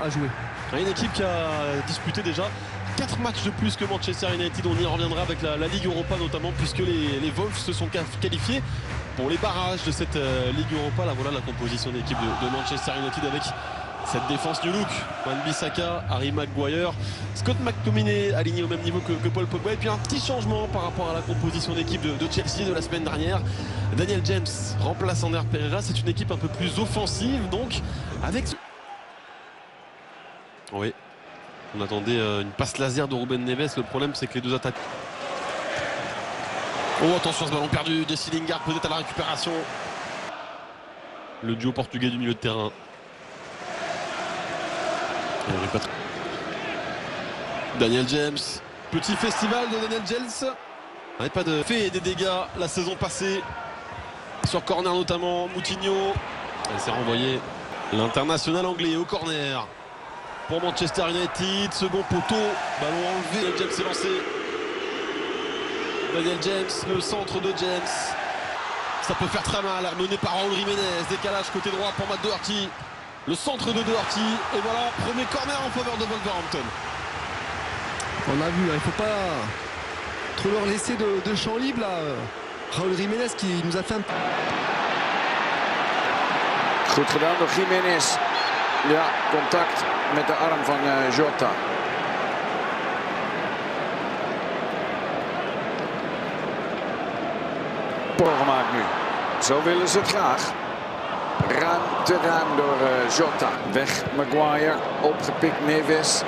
à jouer. Une équipe qui a disputé déjà 4 matchs de plus que Manchester United. On y reviendra avec la Ligue Europa notamment, puisque les Wolves se sont qualifiés pour les barrages de cette Ligue Europa. Là voilà la composition d'équipe de Manchester United avec cette défense New Look, Wan-Bissaka, Harry Maguire, Scott McTominay aligné au même niveau que Paul Pogba. Et puis un petit changement par rapport à la composition d'équipe de Chelsea de la semaine dernière. Daniel James remplace Ander Pereira. C'est une équipe un peu plus offensive, donc avec... Oui, on attendait une passe laser de Ruben Neves. Le problème, c'est que les deux attaques... Oh, attention, ce ballon perdu de Lingard, peut-être à la récupération. Le duo portugais du milieu de terrain. Daniel James, petit festival de Daniel James. On pas de fait des dégâts la saison passée sur corner notamment. Moutinho, elle s'est renvoyée. L'international anglais au corner pour Manchester United. Second poteau, ballon enlevé. Daniel James s'est lancé. Daniel James, le centre de James. Ça peut faire très mal, mené par Raúl Jiménez. Décalage côté droit pour Matt Doherty. Le centre de Doherty, et voilà, premier corner en faveur de Wolverhampton. On a vu, il ne faut pas trop leur laisser de champ libre là. Raúl Jiménez qui nous a fait un... Goed gedaan door Jiménez. Ja, contact met de arm van Jota. Gemaakt nu. Zo willen ze het graag. Te ruim door Jota. Weg Maguire. Opgepikt Neves.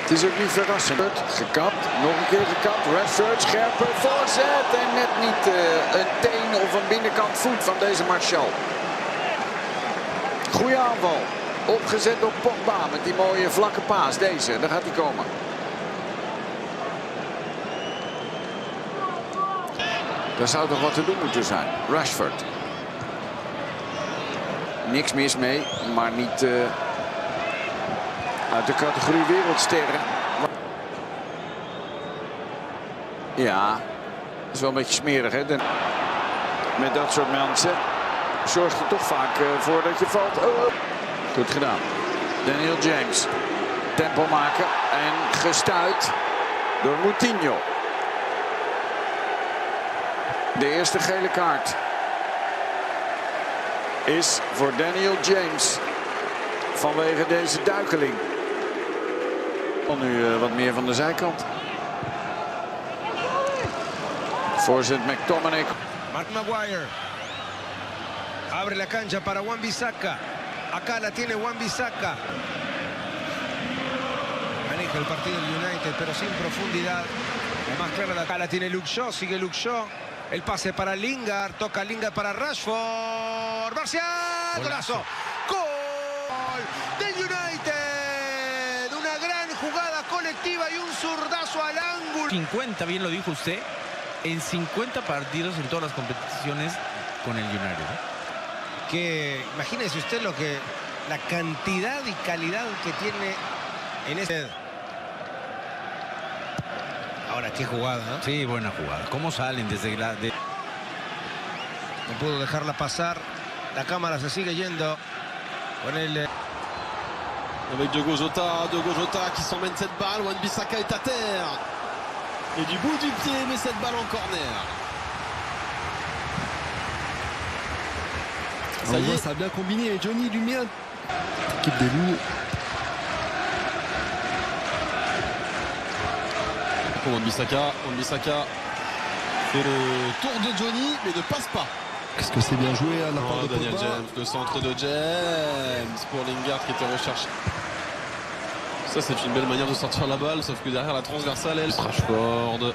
Het is ook niet verrassend. Gekapt. Nog een keer gekapt. Rashford. Scherpe voorzet. En net niet een teen of een binnenkant voet van deze Martial. Goeie aanval. Opgezet door Pogba met die mooie vlakke paas. Deze. Daar gaat hij komen. Daar zou toch wat te doen moeten zijn. Rashford. Niks mis mee, maar niet uit de categorie wereldsterren. Ja, dat is wel een beetje smerig, hè? Met dat soort mensen zorgt er toch vaak voor dat je valt. Oh. Goed gedaan. Daniel James. Tempo maken en gestuit door Moutinho. De eerste gele kaart is voor Daniel James vanwege deze duikeling. Nu wat meer van de zijkant. Voorzet McTominay. Mark Maguire. Abre la cancha para Wan-Bissaka. Acá la tiene Wan-Bissaka. Maneja el partido del United, pero sin profundidad. La más clara acá la tiene Luke Shaw. Sigue Luke Shaw. El pase para Lingard, toca Lingard para Rashford. Marcial, golazo. Gol del United. Una gran jugada colectiva y un zurdazo al ángulo. 50, bien lo dijo usted, en 50 partidos en todas las competiciones con el United. Que imagínese usted la cantidad y calidad que tiene en este. Ahora, qué jugada, ¿no? Sí, buena jugada. ¿Cómo salen desde la... No pudo dejarla pasar. La cámara se sigue yendo con el... Avec Diogo Jota qui s'emmène cette balle. Wan-Bissaka est à terre. Et du bout du pied, met cette balle en corner. Ça y est, ça a bien combiné. Et Johnny lui met un... Équipe des loups. Wan-Bissaka fait le tour de Johnny mais ne passe pas. Qu'est-ce que c'est bien joué à la part de Daniel Pogba. James, le centre de James pour Lingard qui était recherché. Ça c'est une belle manière de sortir la balle, sauf que derrière la transversale, elle Rashford.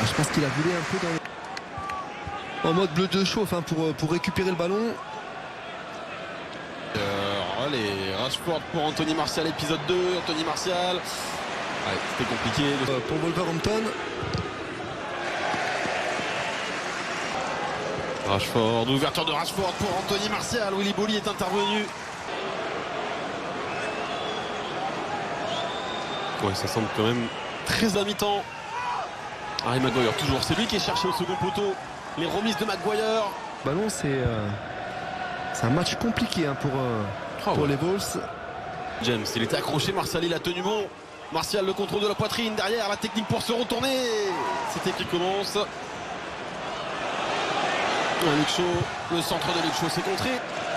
Je pense qu'il a voulu un peu dans en mode bleu de chauffe hein, pour récupérer le ballon. Allez, Rashford pour Anthony Martial, épisode 2, Anthony Martial. Ouais, c'était compliqué. Pour Wolverhampton. Rashford, ouverture de Rashford pour Anthony Martial. Willy Boly est intervenu. Ouais, ça semble quand même très à mi-temps. Harry Maguire toujours, c'est lui qui est cherché au second poteau. Les remises de Maguire. Ballon, c'est un match compliqué hein, pour les Wolves. James, il était accroché, Martial il a tenu bon. Martial, le contrôle de la poitrine, derrière la technique pour se retourner. C'était qui commence. Luke Shaw, le centre de Luke Shaw s'est contré.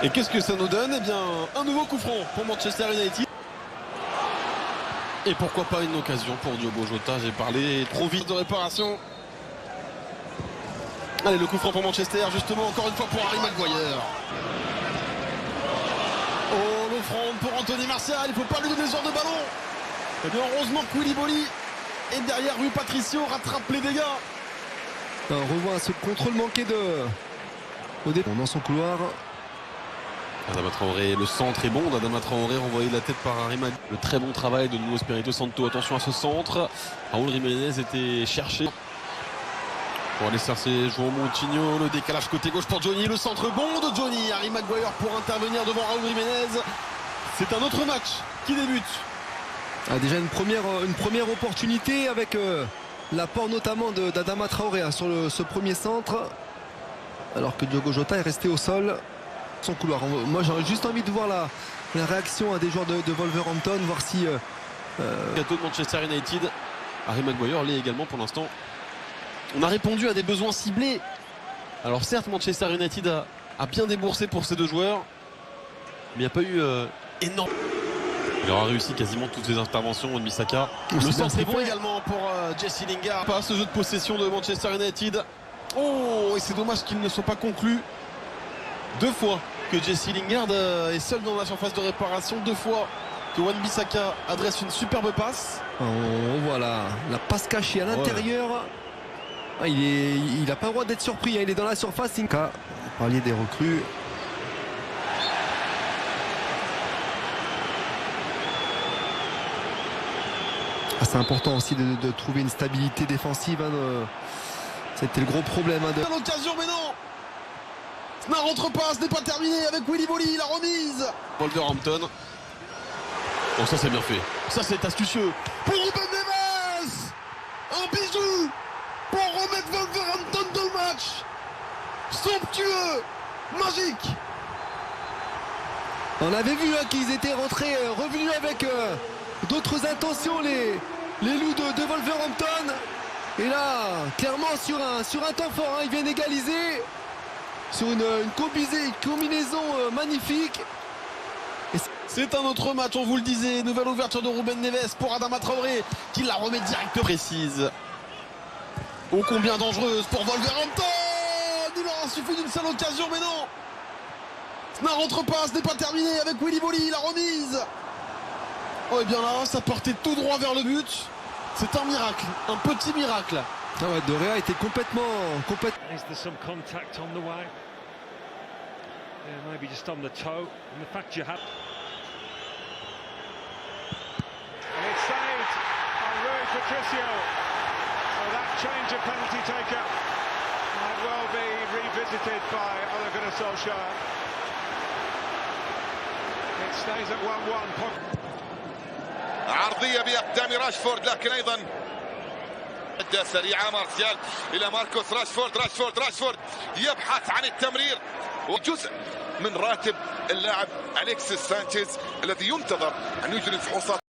Et qu'est-ce que ça nous donne? Eh bien, un nouveau coup franc pour Manchester United. Et pourquoi pas une occasion pour Diogo Jota? J'ai parlé trop vite de réparation. Allez, le coup franc pour Manchester, justement, encore une fois pour Harry Maguire. Oh, l'offrande pour Anthony Martial, il ne faut pas lui donner ce genre de ballon. Et bien, heureusement que Koulibaly et derrière Rui Patricio rattrape les dégâts. On revoit ce contrôle manqué au départ dans son couloir. Adama Traoré, le centre est bon d'Adama Traoré, renvoyé de la tête par Harry Maguire. Le très bon travail de Nuno Espirito Santo, attention à ce centre. Raúl Jiménez était cherché pour aller chercher João Moutinho, le décalage côté gauche pour Johnny, le centre bon de Johnny, Harry Maguire pour intervenir devant Raúl Jiménez. C'est un autre match qui débute. Déjà une première opportunité avec l'apport notamment d'Adama Traoré hein, sur ce premier centre, alors que Diogo Jota est resté au sol. Son couloir. Moi j'aurais juste envie de voir la réaction des joueurs de Wolverhampton, voir si Gâteau de Manchester United, Harry Maguire l'est également pour l'instant. On a répondu à des besoins ciblés. Alors certes Manchester United a bien déboursé pour ces deux joueurs, mais il n'y a pas eu énorme. Il aura réussi quasiment toutes ses interventions au Misaka. Le centre est bon également pour Jesse Lingard. Pas ce jeu de possession de Manchester United. Oh, et c'est dommage qu'il ne soit pas conclu. Deux fois que Jesse Lingard est seul dans la surface de réparation. Deux fois que Wan-Bissaka adresse une superbe passe. On voit la passe cachée à l'intérieur. Ah, il n'a pas le droit d'être surpris. Hein. Il est dans la surface. Vous parliez des recrues. C'est important aussi de trouver une stabilité défensive. Hein, c'était le gros problème. Hein, L'occasion, mais non! Ça ne rentre pas, ce n'est pas terminé avec Koulibaly, la remise. Wolverhampton. Bon, ça c'est bien fait. Ça c'est astucieux. Pour Ruben Neves! Un bijou! Pour remettre Wolverhampton dans le match! Somptueux! Magique! On avait vu hein, qu'ils étaient revenus avec d'autres intentions, les loups de Wolverhampton. Et là, clairement, sur un temps fort, hein, ils viennent égaliser. Sur une combinaison magnifique. C'est un autre match, on vous le disait. Nouvelle ouverture de Ruben Neves pour Adama Traoré qui la remet directement précise. Ô combien dangereuse pour Wolverhampton. Il aura suffi d'une seule occasion, mais non. Ça ne rentre pas, ce n'est pas terminé avec Koulibaly, la remise. Oh et bien là, ça partait tout droit vers le but. C'est un miracle, un petit miracle. Ah ouais, De Gea était complètement... Is there some contact on the way? Yeah, maybe just on the toe. And the fact you have... And it's saved by Rui Patricio. So that change of penalty taker might well be revisited by Ole Gunnar Solskjaer. It stays at 1-1. عرضية بأقدام راشفورد لكن أيضا سريعة مارسيال إلى ماركوس راشفورد يبحث عن التمرير وجزء من راتب اللاعب أليكسيس سانشيز الذي ينتظر أن يجري فحوصات